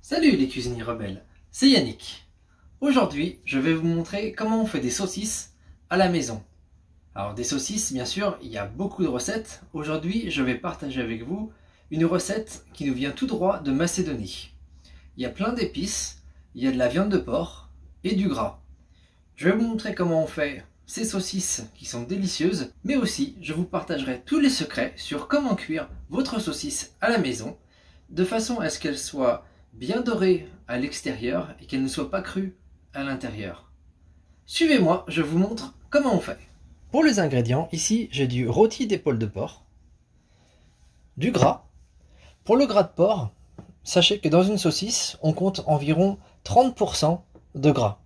Salut les cuisiniers rebelles, c'est Yannick. Aujourd'hui, je vais vous montrer comment on fait des saucisses à la maison. Alors des saucisses, bien sûr, il y a beaucoup de recettes. Aujourd'hui, je vais partager avec vous une recette qui nous vient tout droit de Macédonie. Il y a plein d'épices, il y a de la viande de porc et du gras. Je vais vous montrer comment on fait ces saucisses qui sont délicieuses, mais aussi je vous partagerai tous les secrets sur comment cuire votre saucisse à la maison, de façon à ce qu'elle soit bien dorée à l'extérieur et qu'elle ne soit pas crue à l'intérieur. Suivez-moi, je vous montre comment on fait. Pour les ingrédients, ici j'ai du rôti d'épaule de porc, du gras. Pour le gras de porc, sachez que dans une saucisse, on compte environ 30% de gras.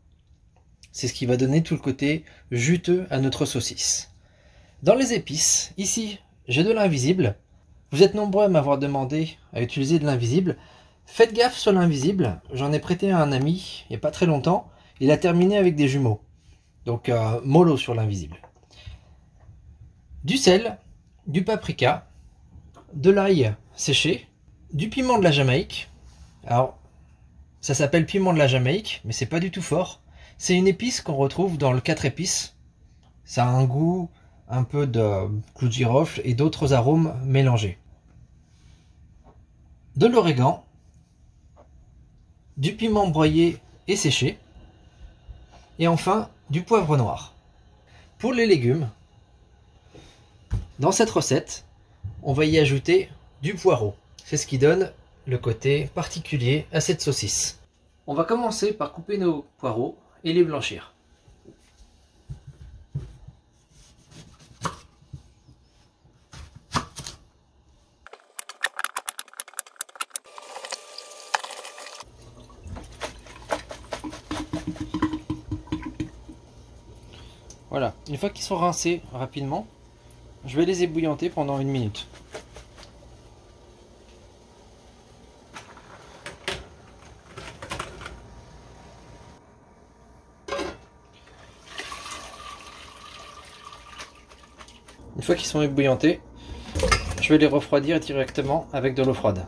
C'est ce qui va donner tout le côté juteux à notre saucisse. Dans les épices, ici j'ai de l'invisible. Vous êtes nombreux à m'avoir demandé à utiliser de l'invisible. Faites gaffe sur l'invisible, j'en ai prêté à un ami il n'y a pas très longtemps. Il a terminé avec des jumeaux. Donc mollo sur l'invisible. Du sel, du paprika, de l'ail séché, du piment de la Jamaïque. Alors, ça s'appelle piment de la Jamaïque, mais c'est pas du tout fort. C'est une épice qu'on retrouve dans le 4 épices. Ça a un goût un peu de clou de girofle et d'autres arômes mélangés. De l'origan, du piment broyé et séché, et enfin du poivre noir. Pour les légumes, dans cette recette, on va y ajouter du poireau. C'est ce qui donne le côté particulier à cette saucisse. On va commencer par couper nos poireaux et les blanchir. Voilà, une fois qu'ils sont rincés rapidement, je vais les ébouillanter pendant 1 minute. Une fois qu'ils sont ébouillantés, je vais les refroidir directement avec de l'eau froide.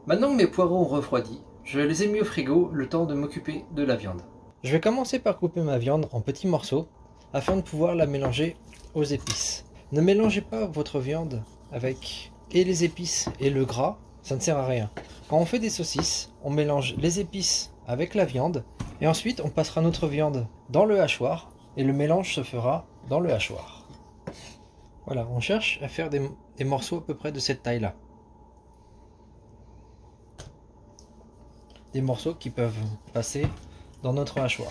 Maintenant que mes poireaux ont refroidi, je les ai mis au frigo le temps de m'occuper de la viande. Je vais commencer par couper ma viande en petits morceaux afin de pouvoir la mélanger aux épices. Ne mélangez pas votre viande avec et les épices et le gras, ça ne sert à rien. Quand on fait des saucisses, on mélange les épices avec la viande et ensuite on passera notre viande dans le hachoir et le mélange se fera dans le hachoir. Voilà, on cherche à faire des morceaux à peu près de cette taille-là. Des morceaux qui peuvent passer dans notre hachoir.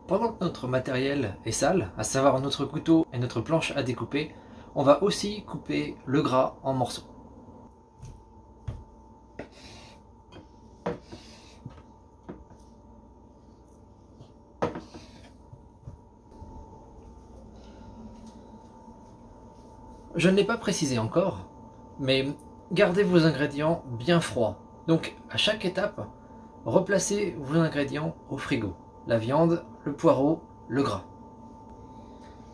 Pendant que notre matériel est sale, à savoir notre couteau et notre planche à découper, on va aussi couper le gras en morceaux. Je ne l'ai pas précisé encore, mais gardez vos ingrédients bien froids. Donc à chaque étape, replacez vos ingrédients au frigo. La viande, le poireau, le gras.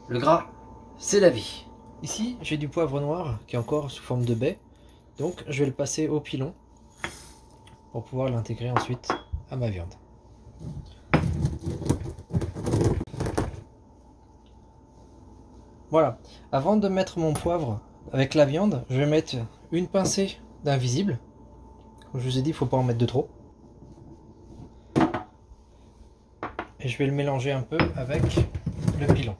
Le gras, c'est la vie. Ici, j'ai du poivre noir qui est encore sous forme de baie. Donc je vais le passer au pilon pour pouvoir l'intégrer ensuite à ma viande. Voilà, avant de mettre mon poivre avec la viande, je vais mettre une pincée d'invisible. Comme je vous ai dit, il ne faut pas en mettre de trop. Et je vais le mélanger un peu avec le pilon.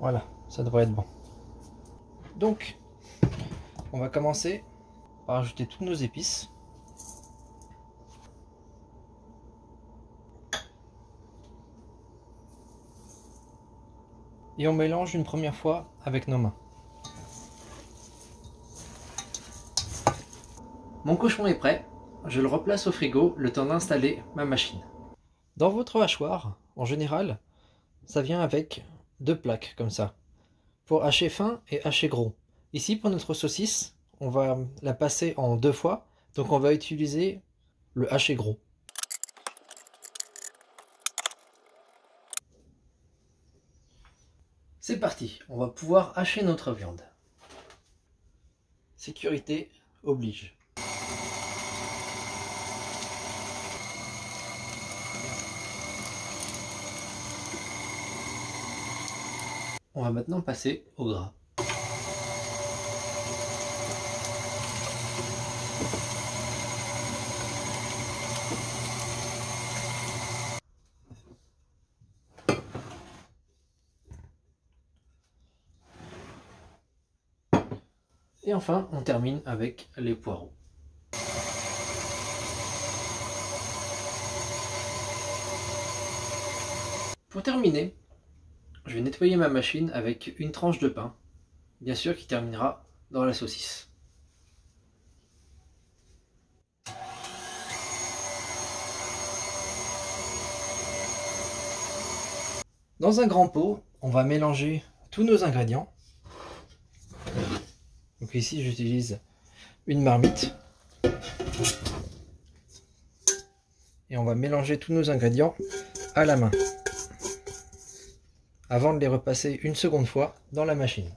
Voilà, ça devrait être bon. Donc, on va commencer par ajouter toutes nos épices. Et on mélange une première fois avec nos mains. Mon cochon est prêt. je le replace au frigo le temps d'installer ma machine. Dans votre hachoir, en général, ça vient avec deux plaques comme ça, pour hacher fin et hacher gros. Ici, pour notre saucisse, on va la passer en deux fois, donc on va utiliser le hacher gros. C'est parti, on va pouvoir hacher notre viande. Sécurité oblige. On va maintenant passer au gras. Et enfin, on termine avec les poireaux. Pour terminer, je vais nettoyer ma machine avec une tranche de pain, bien sûr qui terminera dans la saucisse. Dans un grand pot, on va mélanger tous nos ingrédients. Donc ici, j'utilise une marmite. Et on va mélanger tous nos ingrédients à la main, avant de les repasser une seconde fois dans la machine.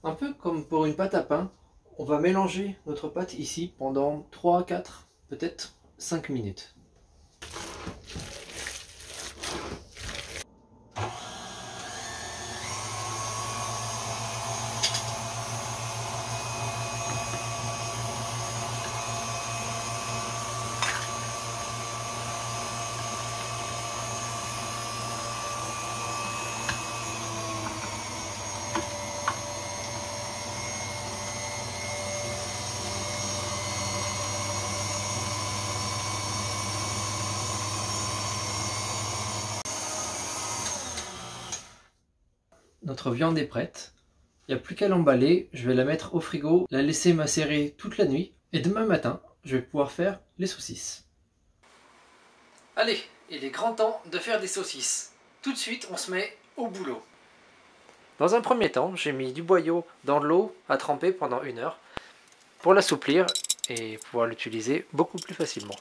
Un peu comme pour une pâte à pain, on va mélanger notre pâte ici pendant 3, 4, peut-être 5 minutes. Notre viande est prête. Il n'y a plus qu'à l'emballer. Je vais la mettre au frigo, la laisser macérer toute la nuit. Et demain matin, je vais pouvoir faire les saucisses. Allez, il est grand temps de faire des saucisses. Tout de suite, on se met au boulot. Dans un premier temps, j'ai mis du boyau dans de l'eau à tremper pendant 1 heure pour l'assouplir et pouvoir l'utiliser beaucoup plus facilement.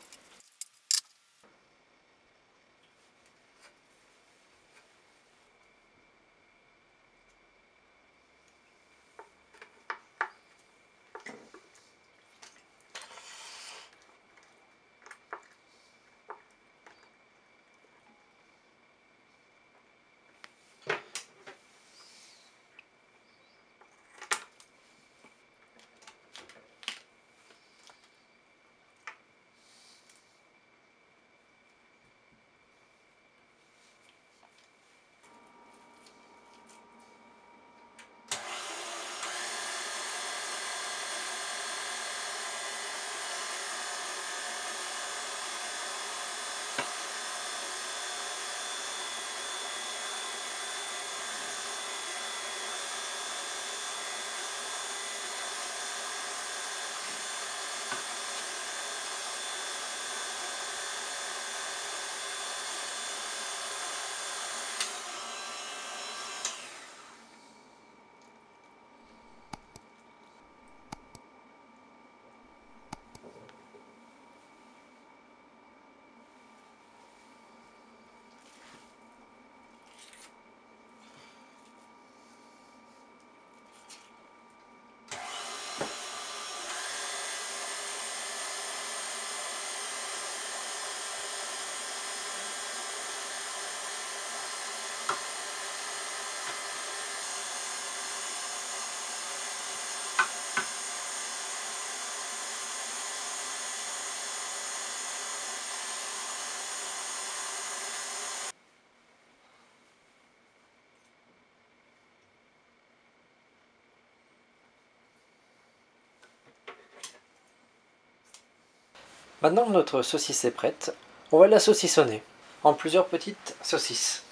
Maintenant que notre saucisse est prête, on va la saucissonner en plusieurs petites saucisses.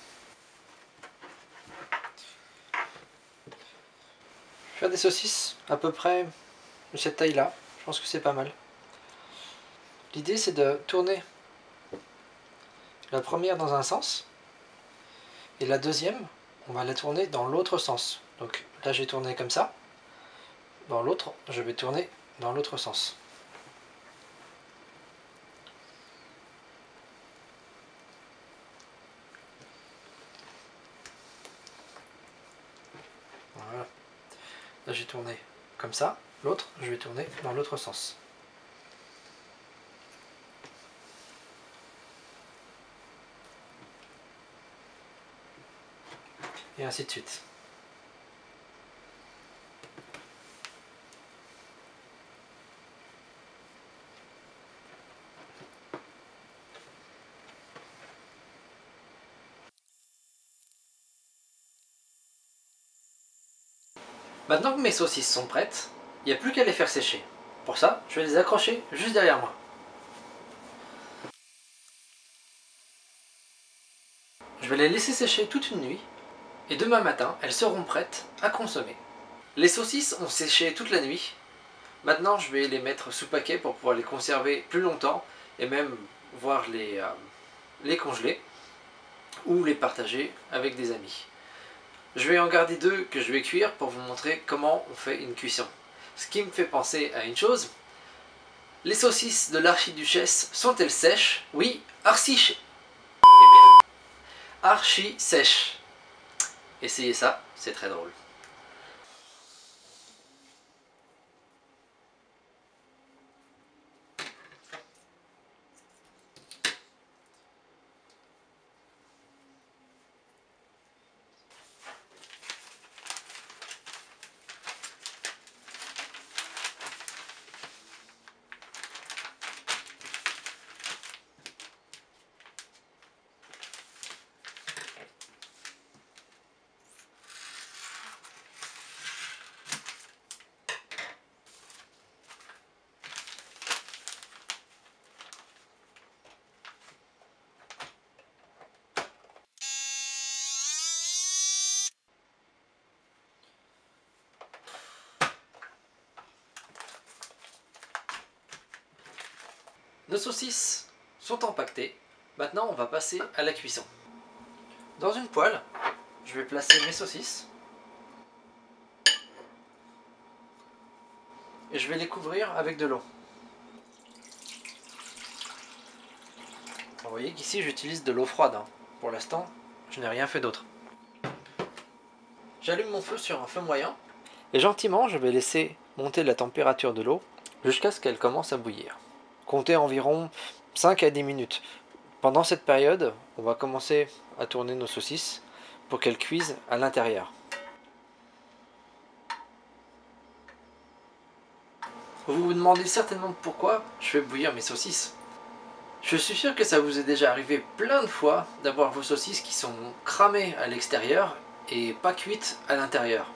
faire des saucisses à peu près de cette taille-là. Je pense que c'est pas mal. L'idée, c'est de tourner la première dans un sens et la deuxième, on va la tourner dans l'autre sens. Donc là, j'ai tourné comme ça. Dans l'autre, je vais tourner dans l'autre sens. Voilà. Là, j'ai tourné comme ça. L'autre, je vais tourner dans l'autre sens. Et ainsi de suite. Maintenant que mes saucisses sont prêtes, il n'y a plus qu'à les faire sécher. Pour ça, je vais les accrocher juste derrière moi. Je vais les laisser sécher toute une nuit, et demain matin, elles seront prêtes à consommer. Les saucisses ont séché toute la nuit. Maintenant, je vais les mettre sous paquet pour pouvoir les conserver plus longtemps, et même voir les congeler, ou les partager avec des amis. Je vais en garder deux que je vais cuire pour vous montrer comment on fait une cuisson. Ce qui me fait penser à une chose, les saucisses de l'archiduchesse sont-elles sèches? Oui, archi sèches. Essayez ça, c'est très drôle. Nos saucisses sont empaquetées. Maintenant, on va passer à la cuisson. Dans une poêle, je vais placer mes saucisses. Et je vais les couvrir avec de l'eau. Vous voyez qu'ici, j'utilise de l'eau froide. Pour l'instant, je n'ai rien fait d'autre. J'allume mon feu sur un feu moyen. Et gentiment, je vais laisser monter la température de l'eau jusqu'à ce qu'elle commence à bouillir. Comptez environ 5 à 10 minutes. Pendant cette période, on va commencer à tourner nos saucisses pour qu'elles cuisent à l'intérieur. Vous vous demandez certainement pourquoi je fais bouillir mes saucisses. Je suis sûr que ça vous est déjà arrivé plein de fois d'avoir vos saucisses qui sont cramées à l'extérieur et pas cuites à l'intérieur.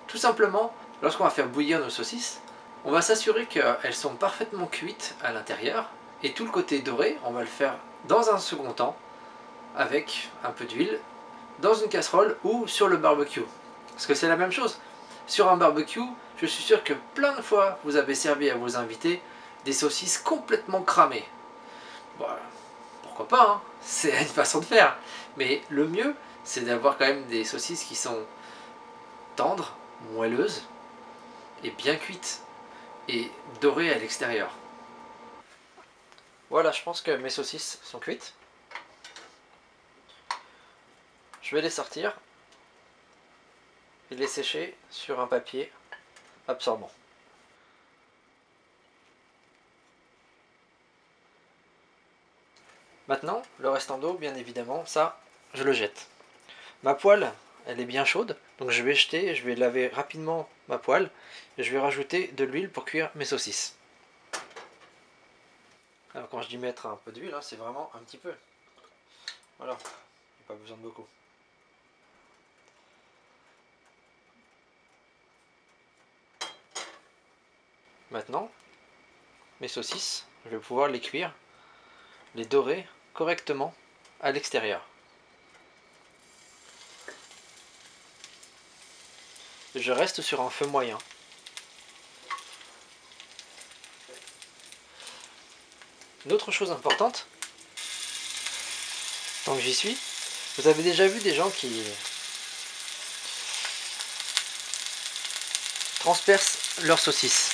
Tout simplement, lorsqu'on va faire bouillir nos saucisses, on va s'assurer qu'elles sont parfaitement cuites à l'intérieur et tout le côté doré, on va le faire dans un second temps avec un peu d'huile dans une casserole ou sur le barbecue. Parce que c'est la même chose. Sur un barbecue, je suis sûr que plein de fois vous avez servi à vos invités des saucisses complètement cramées. Bon, pourquoi pas, hein, c'est une façon de faire. Mais le mieux, c'est d'avoir quand même des saucisses qui sont tendres, moelleuses et bien cuites et dorées à l'extérieur. Voilà, je pense que mes saucisses sont cuites. Je vais les sortir et les sécher sur un papier absorbant. Maintenant, le restant d'eau, bien évidemment, ça, je le jette. Ma poêle, elle est bien chaude, donc je vais laver rapidement ma poêle et je vais rajouter de l'huile pour cuire mes saucisses. Alors quand je dis mettre un peu d'huile, hein, c'est vraiment un petit peu. Voilà, il n'y a pas besoin de beaucoup. Maintenant, mes saucisses, je vais pouvoir les cuire, les dorer correctement à l'extérieur. je reste sur un feu moyen. Une autre chose importante, tant que j'y suis, vous avez déjà vu des gens qui transpercent leurs saucisses.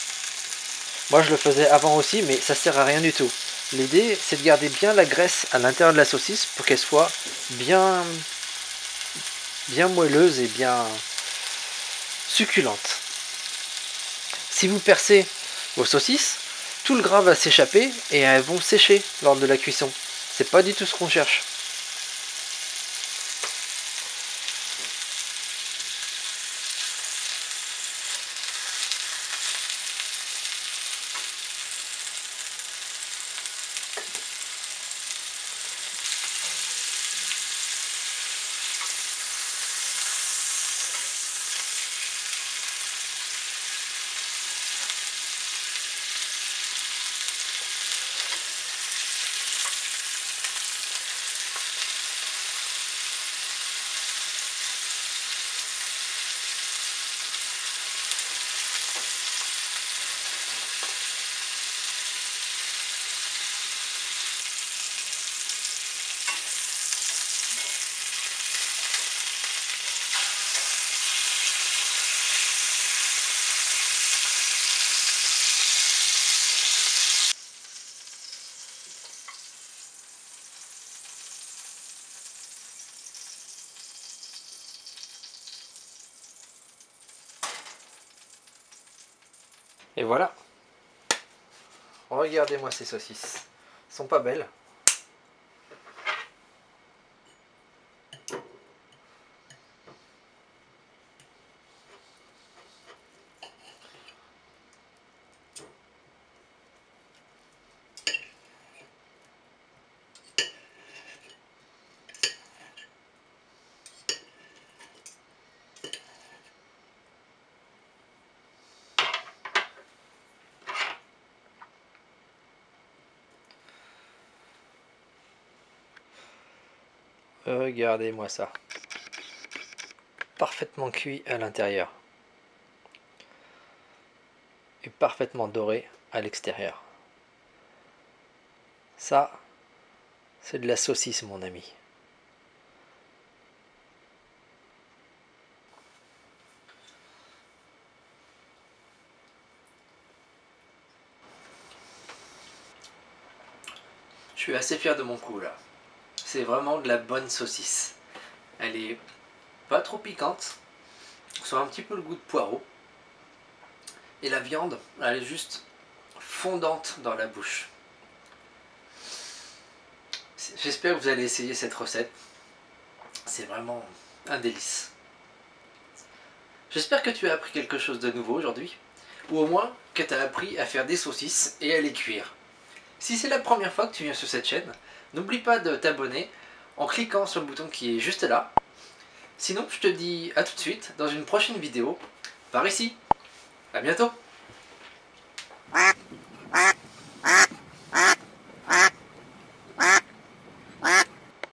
Moi je le faisais avant aussi, mais ça sert à rien du tout. L'idée c'est de garder bien la graisse à l'intérieur de la saucisse pour qu'elle soit bien moelleuse et bien succulente. Si vous percez vos saucisses, tout le gras va s'échapper et elles vont sécher lors de la cuisson. C'est pas du tout ce qu'on cherche. Et voilà. Regardez-moi ces saucisses. Elles sont pas belles. Regardez-moi ça. Parfaitement cuit à l'intérieur. Et parfaitement doré à l'extérieur. Ça, c'est de la saucisse, mon ami. Je suis assez fier de mon coup là. C'est vraiment de la bonne saucisse. Elle est pas trop piquante, soit un petit peu le goût de poireau. Et la viande, elle est juste fondante dans la bouche. J'espère que vous allez essayer cette recette. C'est vraiment un délice. J'espère que tu as appris quelque chose de nouveau aujourd'hui. Ou au moins que tu as appris à faire des saucisses et à les cuire. Si c'est la première fois que tu viens sur cette chaîne, n'oublie pas de t'abonner en cliquant sur le bouton qui est juste là. Sinon, je te dis à tout de suite dans une prochaine vidéo par ici. À bientôt.